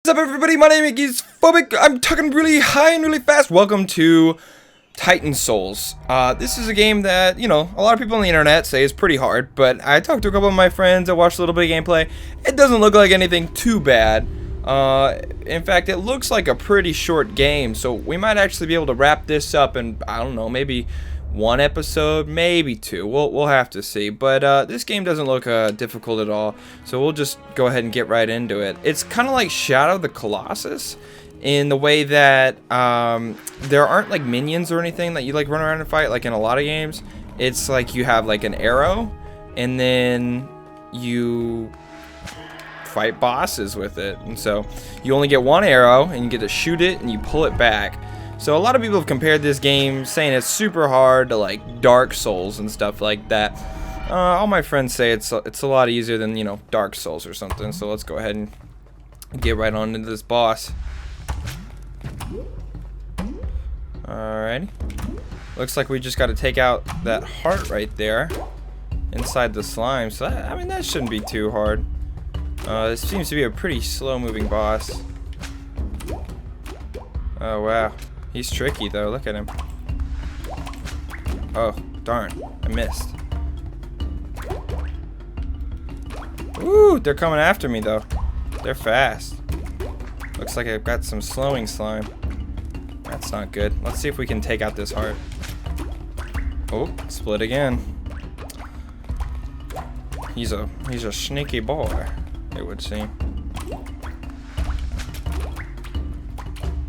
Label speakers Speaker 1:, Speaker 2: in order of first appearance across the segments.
Speaker 1: What's up, everybody? My name is Phobic. I'm talking really high and really fast. Welcome to Titan Souls. This is a game that, you know, a lot of people on the internet say is pretty hard, but I talked to a couple of my friends, I watched a little bit of gameplay. It doesn't look like anything too bad. In fact, it looks like a pretty short game, so we might actually be able to wrap this up in, I don't know, maybe one episode, maybe two. We'll have to see. But this game doesn't look difficult at all, so we'll just go ahead and get right into it. It's kind of like Shadow of the Colossus in the way that there aren't like minions or anything that you like run around and fight like in a lot of games. It's like you have like an arrow and then you fight bosses with it, and so you only get one arrow and you get to shoot it and you pull it back. So a lot of people have compared this game, saying it's super hard, to like Dark Souls and stuff like that. All my friends say it's a lot easier than, you know, Dark Souls or something. So let's go ahead and get right on into this boss. Alrighty. Looks like we just got to take out that heart right there inside the slime. So that, I mean, that shouldn't be too hard. This seems to be a pretty slow-moving boss. Oh wow. He's tricky though, look at him. Oh, darn, I missed. Ooh, they're coming after me though. They're fast. Looks like I've got some slowing slime. That's not good. Let's see if we can take out this heart. Oh, split again. He's a sneaky boy, it would seem.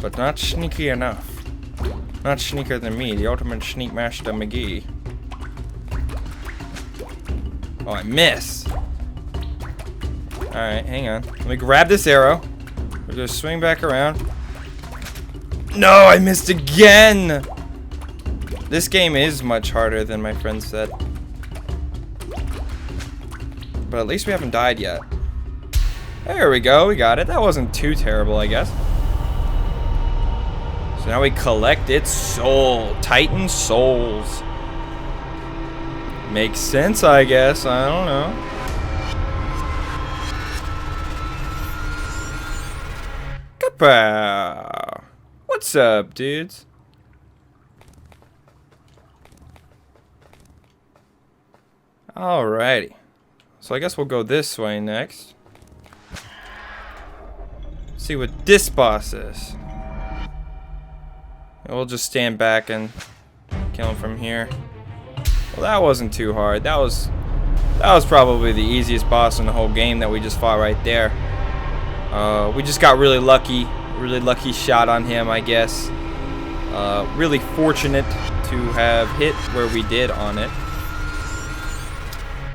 Speaker 1: But not sneaky enough. Not sneaker than me, the ultimate sneak master McGee. Oh, I miss. Alright, hang on. Let me grab this arrow. We're gonna swing back around. No, I missed again! This game is much harder than my friend said. But at least we haven't died yet. There we go, we got it. That wasn't too terrible, I guess. So now we collect its soul. Titan souls. Makes sense, I guess. I don't know. Kapow! What's up, dudes? Alrighty. So I guess we'll go this way next. See what this boss is. We'll just stand back and kill him from here. Well, that wasn't too hard. That was probably the easiest boss in the whole game that we just fought right there. We just got really lucky shot on him, I guess. Really fortunate to have hit where we did on it,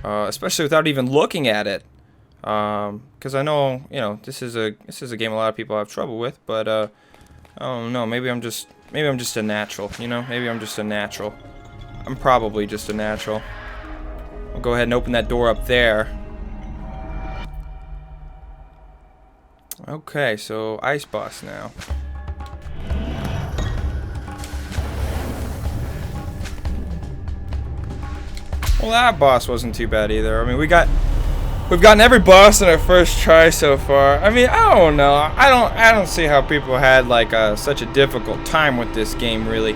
Speaker 1: especially without even looking at it. Because I know, you know, this is a game a lot of people have trouble with, but I don't know. Maybe I'm just a natural, you know? Maybe I'm just a natural. I'm probably just a natural. I'll go ahead and open that door up there. Okay, so ice boss now. Well, that boss wasn't too bad either. I mean, we've gotten every boss in our first try so far. I mean, I don't know. I don't see how people had like such a difficult time with this game. Really,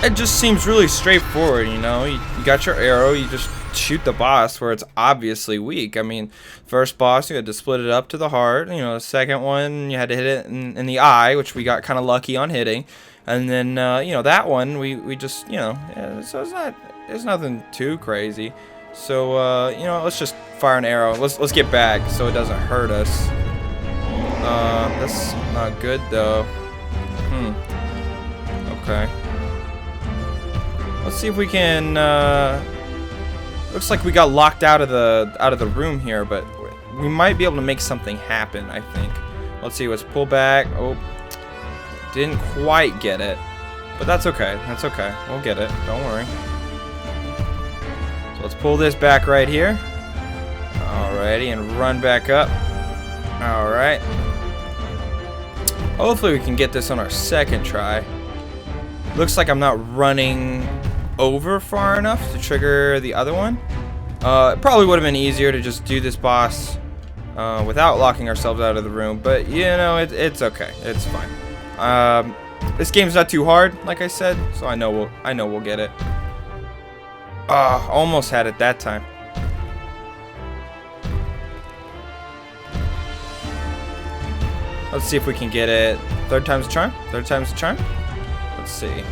Speaker 1: it just seems really straightforward. You know, you got your arrow, you just shoot the boss where it's obviously weak. I mean, first boss you had to split it up to the heart. You know, the second one you had to hit it in the eye, which we got kind of lucky on hitting. And then you know, that one we just, you know, yeah, so it's nothing too crazy. So, you know, let's just fire an arrow. Let's get back so it doesn't hurt us. That's not good though. Okay. Let's see if we can. Looks like we got locked out of the room here, but we might be able to make something happen, I think. Let's see. Let's pull back. Oh, didn't quite get it, but that's okay. That's okay. We'll get it. Don't worry. Let's pull this back right here. Alrighty, and run back up. Alright. Hopefully we can get this on our second try. Looks like I'm not running over far enough to trigger the other one. It probably would have been easier to just do this boss without locking ourselves out of the room. But you know, it's okay. It's fine. This game's not too hard, like I said, so I know we'll get it. Almost had it that time. Let's see if we can get it. Third time's a charm? Third time's a charm? Let's see.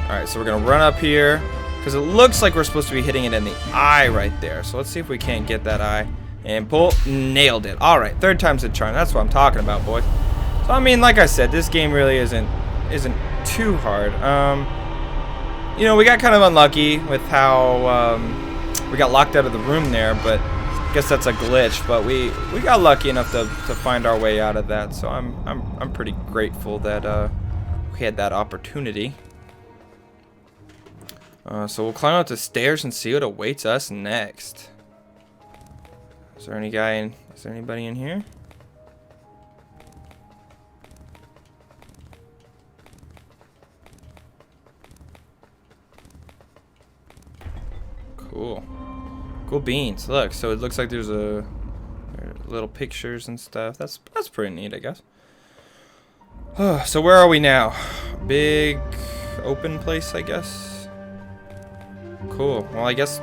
Speaker 1: Alright, so we're gonna run up here, because it looks like we're supposed to be hitting it in the eye right there. So let's see if we can't get that eye. And pull. Nailed it. Alright, third time's a charm. That's what I'm talking about, boys. So I mean, like I said, this game really isn't too hard. You know, we got kind of unlucky with how we got locked out of the room there, but I guess that's a glitch. But we got lucky enough to find our way out of that. So I'm pretty grateful that we had that opportunity. So we'll climb up the stairs and see what awaits us next. Is there anybody in here? Cool beans. Look, so it looks like there's little pictures and stuff. That's pretty neat, I guess. So where are we now? Big open place, I guess. Cool. Well, I guess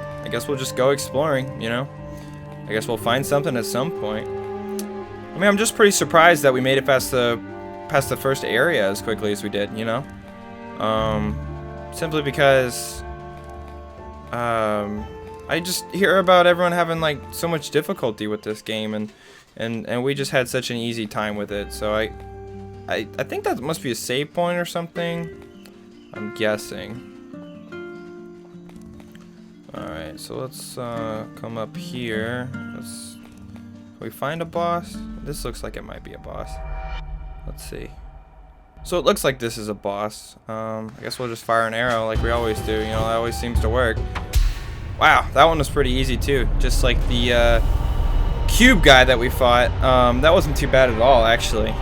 Speaker 1: we'll just go exploring, you know. I guess we'll find something at some point. I mean, I'm just pretty surprised that we made it past the first area as quickly as we did, you know. Simply because I just hear about everyone having like so much difficulty with this game, and we just had such an easy time with it. So I think that must be a save point or something. I'm guessing. Alright, so let's come up here. Can we find a boss? This looks like it might be a boss. Let's see. So it looks like this is a boss. I guess we'll just fire an arrow like we always do. You know, that always seems to work. Wow, that one was pretty easy too. Just like the cube guy that we fought. That wasn't too bad at all, actually.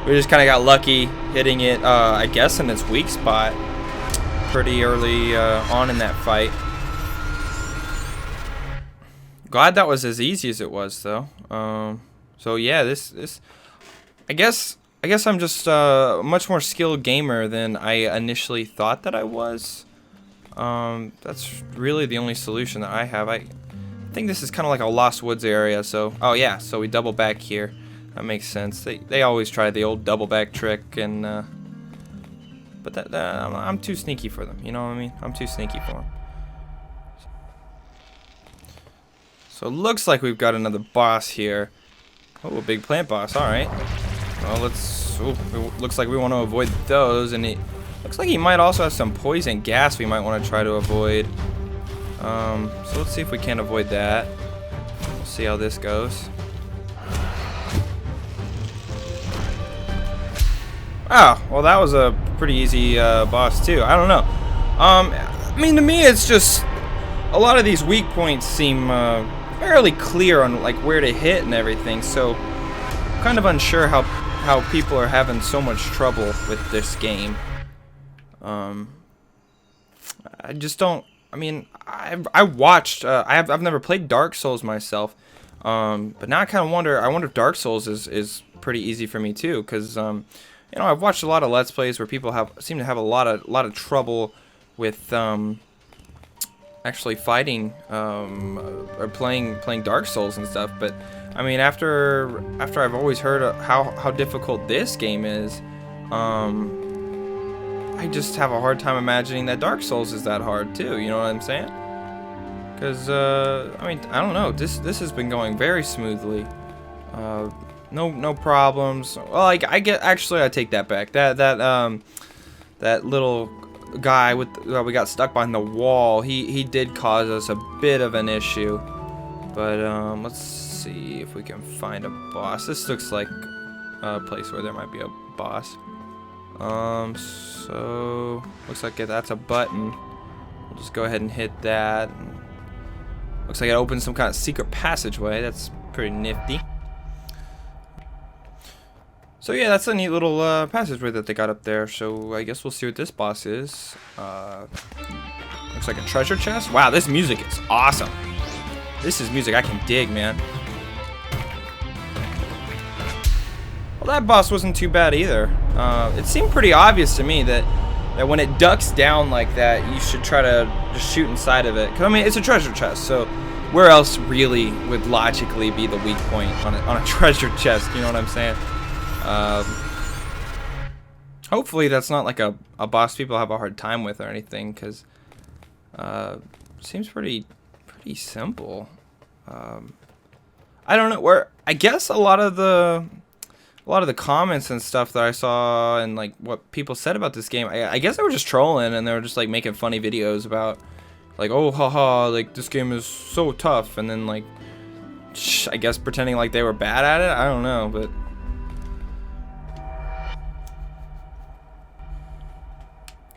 Speaker 1: We just kind of got lucky hitting it, I guess, in its weak spot pretty early on in that fight. Glad that was as easy as it was, though. So yeah, this I guess I'm just a much more skilled gamer than I initially thought that I was. That's really the only solution that I have. I think this is kind of like a Lost Woods area. So, oh yeah, so we double back here. That makes sense. They always try the old double back trick, and but I'm too sneaky for them. You know what I mean? I'm too sneaky for them. So it looks like we've got another boss here. Oh, a big plant boss. All right. Well, let's. Ooh, it looks like we want to avoid those, and it looks like he might also have some poison gas we might want to try to avoid. So let's see if we can avoid that. We'll see how this goes. Oh, well, that was a pretty easy boss too. I don't know. I mean, to me, it's just a lot of these weak points seem fairly clear on like where to hit and everything. So, I'm kind of unsure how people are having so much trouble with this game. I just don't. I mean, I watched. I've never played Dark Souls myself, but now I kind of wonder. I wonder if Dark Souls is pretty easy for me too, because you know, I've watched a lot of Let's Plays where people seem to have a lot of trouble with actually fighting or playing Dark Souls and stuff. But I mean, after I've always heard how difficult this game is, I just have a hard time imagining that Dark Souls is that hard too. You know what I'm saying? Because I mean, I don't know. This has been going very smoothly. No problems. Well, I take that back. That little guy we got stuck behind the wall. He did cause us a bit of an issue. But let's see if we can find a boss. This looks like a place where there might be a boss. So looks like that's a button. We'll just go ahead and hit that. Looks like it opens some kind of secret passageway. That's pretty nifty. So yeah, that's a neat little passageway that they got up there. So I guess we'll see what this boss is. Looks like a treasure chest. Wow, this music is awesome. This is music I can dig, man. Well, that boss wasn't too bad either. It seemed pretty obvious to me that when it ducks down like that, you should try to just shoot inside of it. 'Cause I mean, it's a treasure chest, so where else really would logically be the weak point on a treasure chest? You know what I'm saying? Hopefully that's not like a boss people have a hard time with or anything, because seems pretty simple. I don't know, I guess a lot of the comments and stuff that I saw and like what people said about this game, I guess they were just trolling, and they were just like making funny videos about like, oh haha, like this game is so tough, and then like I guess pretending like they were bad at it. I don't know, but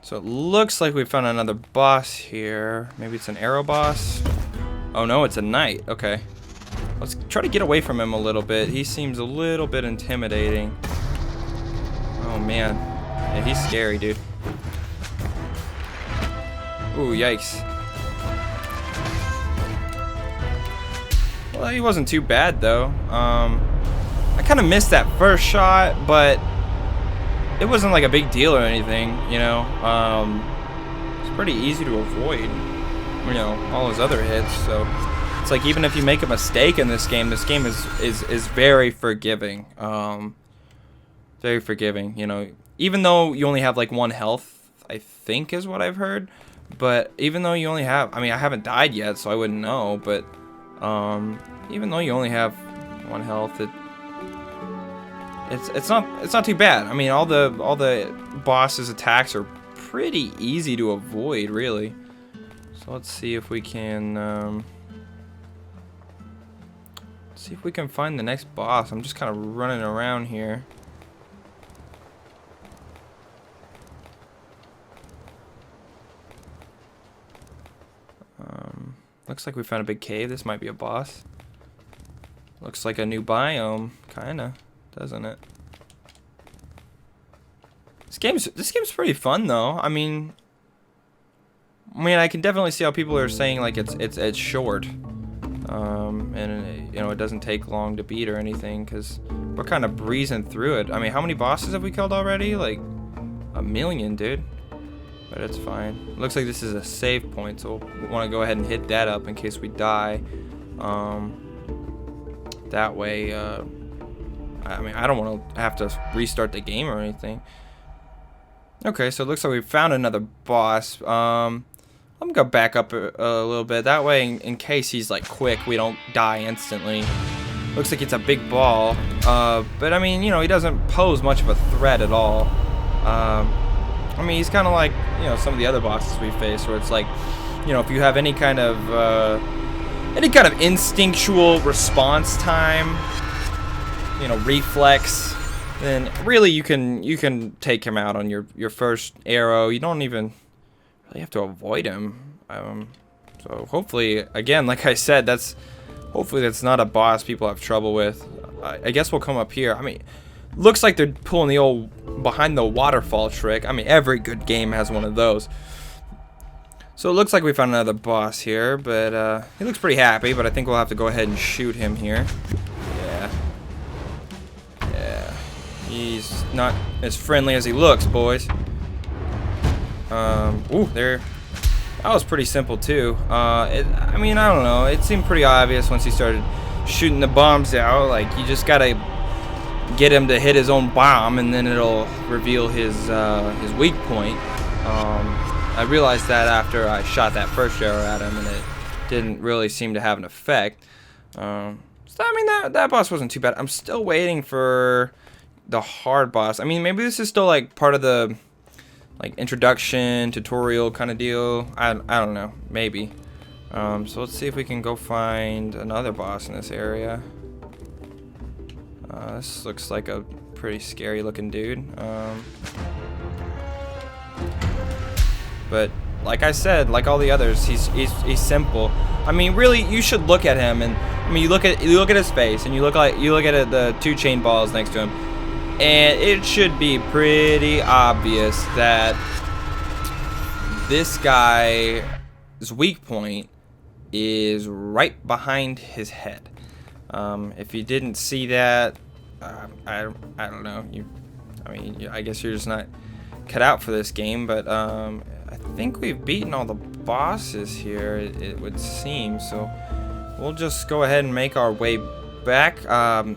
Speaker 1: so it looks like we found another boss here. Maybe it's an arrow boss. Oh no, it's a knight. Okay. Let's try to get away from him a little bit. He seems a little bit intimidating. Oh man. Yeah, he's scary, dude. Ooh, yikes. Well, he wasn't too bad though. I kind of missed that first shot, but it wasn't like a big deal or anything, you know. It's pretty easy to avoid, you know, all his other hits. So it's like even if you make a mistake in this game is very forgiving. Very forgiving, you know. Even though you only have like 1 health, I think is what I've heard. But even though you only have, I mean, I haven't died yet, so I wouldn't know. But even though you only have 1 health, it's not too bad. I mean, all the boss's attacks are pretty easy to avoid, really. So let's see if we can find the next boss. I'm just kind of running around here. Looks like we found a big cave. This might be a boss. Looks like a new biome, kinda, doesn't it? This game's pretty fun though. I mean, I can definitely see how people are saying like it's short, and you know, it doesn't take long to beat or anything, because we're kind of breezing through it. I mean, how many bosses have we killed already? Like 1 million, dude. But it's fine. It looks like this is a save point, so we want to go ahead and hit that up in case we die. That way, I mean, I don't want to have to restart the game or anything. Okay, so it looks like we found another boss. I'm gonna go back up a little bit. That way, in case he's like quick, we don't die instantly. Looks like it's a big ball. But I mean, you know, he doesn't pose much of a threat at all. I mean, he's kind of like, you know, some of the other bosses we face, where it's like, you know, if you have any kind of instinctual response time, you know, reflex, then really you can take him out on your first arrow. You don't even really have to avoid him. So hopefully, again, like I said, hopefully that's not a boss people have trouble with. I guess we'll come up here. I mean, looks like they're pulling the old behind the waterfall trick. I mean, every good game has one of those. So it looks like we found another boss here, but he looks pretty happy, but I think we'll have to go ahead and shoot him here. Yeah. He's not as friendly as he looks, boys. Ooh, there. That was pretty simple too. I mean, I don't know. It seemed pretty obvious once he started shooting the bombs out. Like, you just gotta get him to hit his own bomb, and then it'll reveal his weak point. I realized that after I shot that first arrow at him, and it didn't really seem to have an effect. So I mean, that boss wasn't too bad. I'm still waiting for the hard boss. I mean, maybe this is still like part of the like introduction tutorial kind of deal. I don't know, maybe. So let's see if we can go find another boss in this area. This looks like a pretty scary looking dude. But like I said, like all the others, he's simple. I mean, really, you should look at him, and I mean, you look at his face, and you look at the 2 chain balls next to him, and it should be pretty obvious that this guy's weak point is right behind his head. If you didn't see that, I don't know. I guess you're just not cut out for this game. But I think we've beaten all the bosses here. It would seem. So we'll just go ahead and make our way back to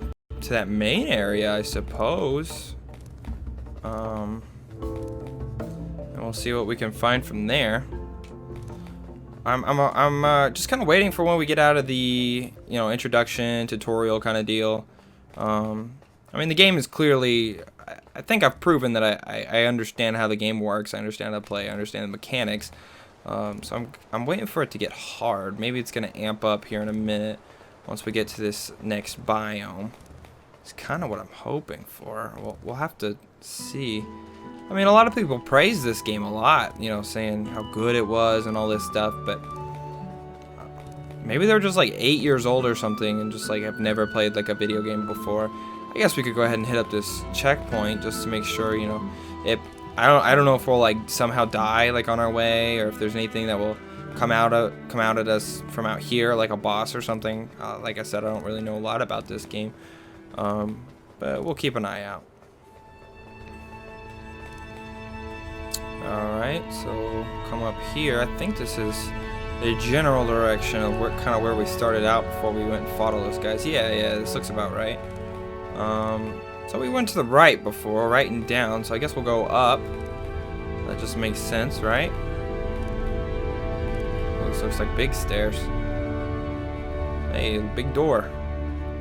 Speaker 1: that main area, I suppose. And we'll see what we can find from there. I'm just kind of waiting for when we get out of the introduction tutorial kind of deal. I mean, the game is clearly, I think I've proven that I understand how the game works. I understand how to play. I understand the mechanics. So I'm waiting for it to get hard. Maybe it's gonna amp up here in a minute once we get to this next biome. It's kind of what I'm hoping for. We'll have to see. I mean, a lot of people praise this game a lot, saying how good it was and all this stuff, but maybe they're just like 8 years old or something and just like have never played like a video game before. I guess we could go ahead and hit up this checkpoint just to make sure, if I don't know if we'll like somehow die like on our way, or if there's anything that will come out at us from out here, like a boss or something. Like I said, I don't really know a lot about this game, but we'll keep an eye out. Alright, so come up here. I think this is the general direction of where we started out before we went and fought all those guys. Yeah, this looks about right. So we went to the right before, right and down, so I guess we'll go up. That just makes sense, right? Oh, this looks like big stairs. Hey, big door.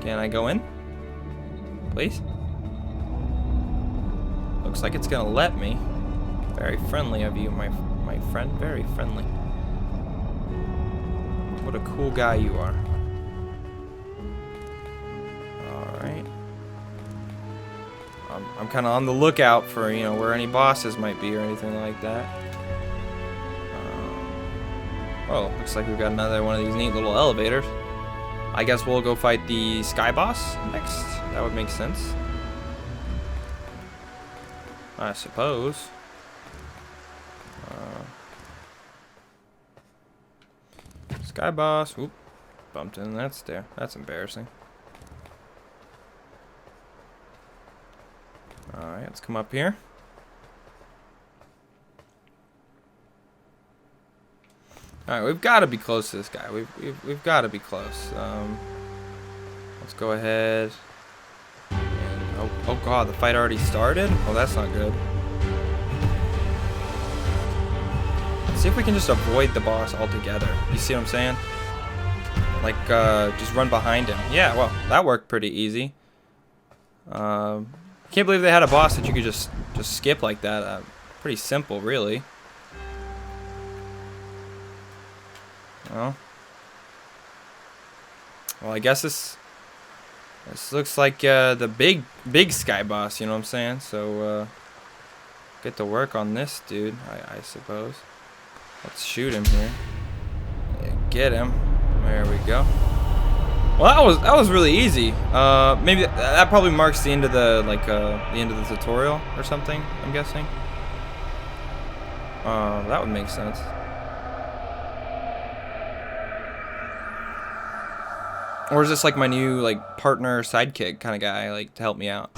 Speaker 1: Can I go in? Please? Looks like it's gonna let me. Very friendly of you, my friend. Very friendly. What a cool guy you are. Alright. I'm kind of on the lookout for, where any bosses might be or anything like that. Oh, looks like we've got another one of these neat little elevators. I guess we'll go fight the sky boss next. That would make sense. I suppose. Sky boss. Oop. Bumped in that stair. That's embarrassing. Alright, let's come up here. Alright, we've got to be close to this guy. We've got to be close. Let's go ahead. And, oh god, the fight already started? Oh, that's not good. See if we can just avoid the boss altogether. You see what I'm saying? Like, just run behind him. Yeah, well, that worked pretty easy. Can't believe they had a boss that you could just skip like that. Pretty simple, really. Well, I guess this looks like the big sky boss. You know what I'm saying? So get to work on this dude, I suppose. Let's shoot him here. Yeah, get him. There we go. Well, that was really easy. Maybe that probably marks the end of the the end of the tutorial or something. I'm guessing. That would make sense. Or is this like my new partner sidekick kind of guy, to help me out?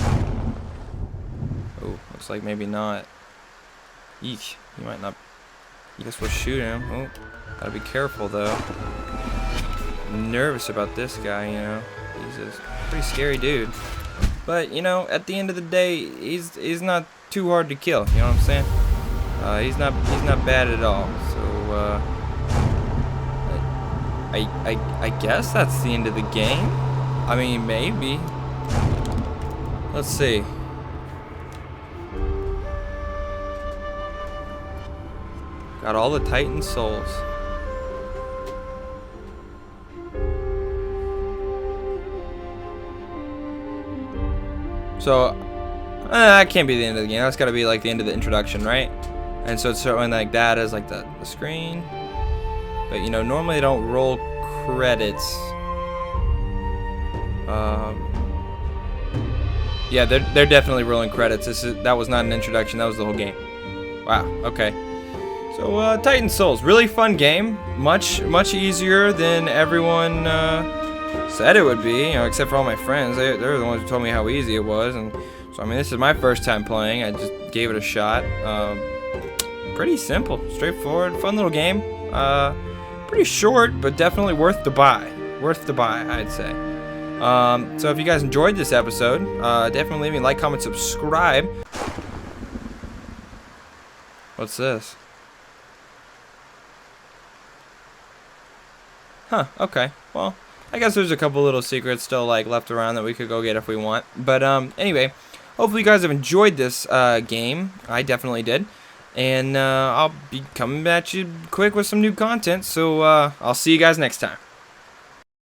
Speaker 1: Oh, looks like maybe not. Eesh, he might not. I guess we'll shoot him. Oh, gotta be careful though. I'm nervous about this guy, He's a pretty scary dude. But at the end of the day, he's not too hard to kill. You know what I'm saying? He's not bad at all. So I guess that's the end of the game. I mean, maybe. Let's see. Got all the Titan souls. So, that can't be the end of the game. That's got to be the end of the introduction, right? And so it's showing that as the screen. But normally they don't roll credits. Yeah, they're definitely rolling credits. That was not an introduction. That was the whole game. Wow. Okay. So, Titan Souls, really fun game. much easier than everyone said it would be, you know, except for all my friends. They're the ones who told me how easy it was, and so I mean, this is my first time playing. I just gave it a shot. Pretty simple, straightforward, fun little game. Pretty short, but definitely worth the buy. Worth the buy, I'd say. So if you guys enjoyed this episode, definitely leave me a like, comment, subscribe. What's this? Huh, okay. Well, I guess there's a couple little secrets still like left around that we could go get if we want. But anyway, hopefully you guys have enjoyed this game. I definitely did. And I'll be coming at you quick with some new content. So I'll see you guys next time.